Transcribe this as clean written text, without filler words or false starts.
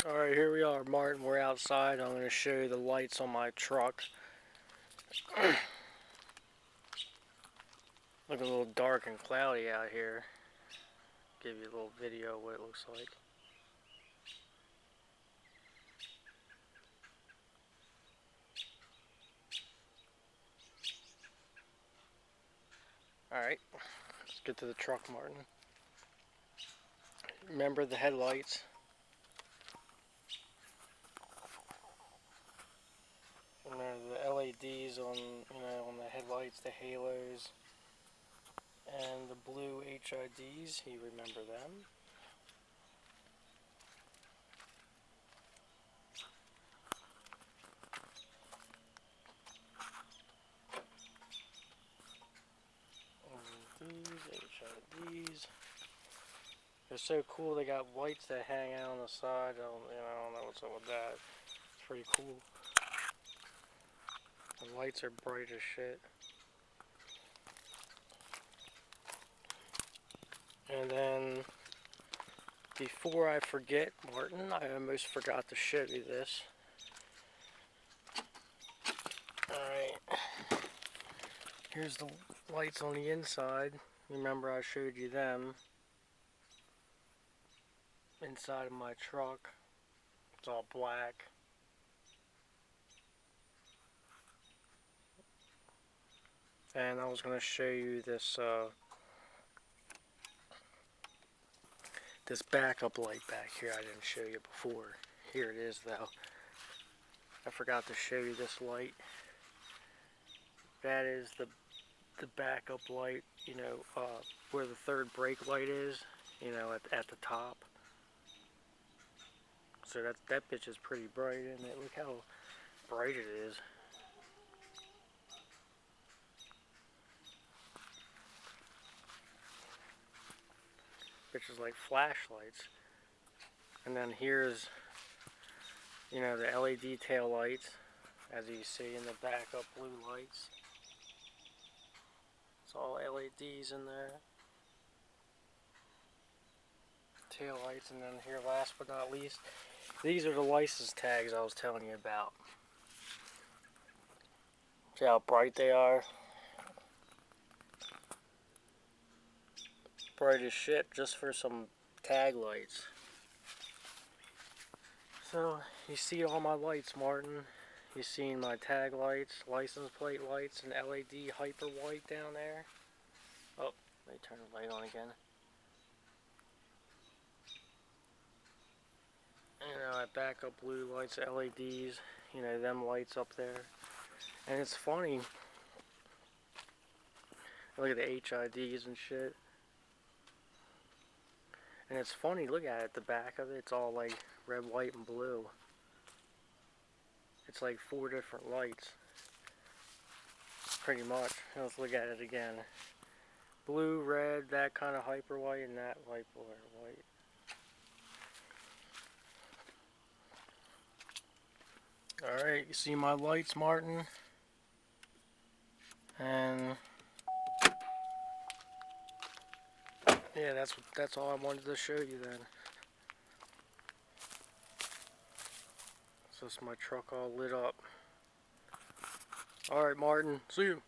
Alright, here we are, Martin. We're outside. I'm going to show you the lights on my truck. Look a little dark and cloudy out here. Give you a little video of what it looks like. Alright, let's get to the truck, Martin. Remember the headlights. Remember the LEDs on, on the headlights, the halos, and the blue HIDs. You remember them. LEDs, HIDs. They're so cool. They got lights that hang out on the side. I don't know what's up with that. It's pretty cool. The lights are bright as shit. And then, before I forget, Martin, I almost forgot to show you this. Alright, here's the lights on the inside. Remember I showed you them. Inside of my truck. It's all black. And I was going to show you this this backup light back here I didn't show you before. Here it is though. I forgot to show you this light. That is the backup light, where the third brake light is, at the top. So that bitch is pretty bright, isn't it? Look how bright it is. Bitch is like flashlights. And then here's, the LED tail lights, as you see in the backup blue lights. It's all LEDs in there. Tail lights, and then here, last but not least, these are the license tags I was telling you about. See how bright they are? Bright as shit, just for some tag lights. So, you see all my lights, Martin. You seen my tag lights, license plate lights, and LED hyper white down there. Oh, let me turn the light on again. I backup blue lights, LEDs, them lights up there. And it's funny. Look at the HIDs and shit. And it's funny, look at it, the back of it, it's all like red, white, and blue. It's like 4 different lights. Pretty much. Let's look at it again. Blue, red, that kind of hyper white, and that light blue white. Alright, you see my lights, Martin? And yeah, that's all I wanted to show you then. So it's my truck all lit up. Alright, Martin, see you.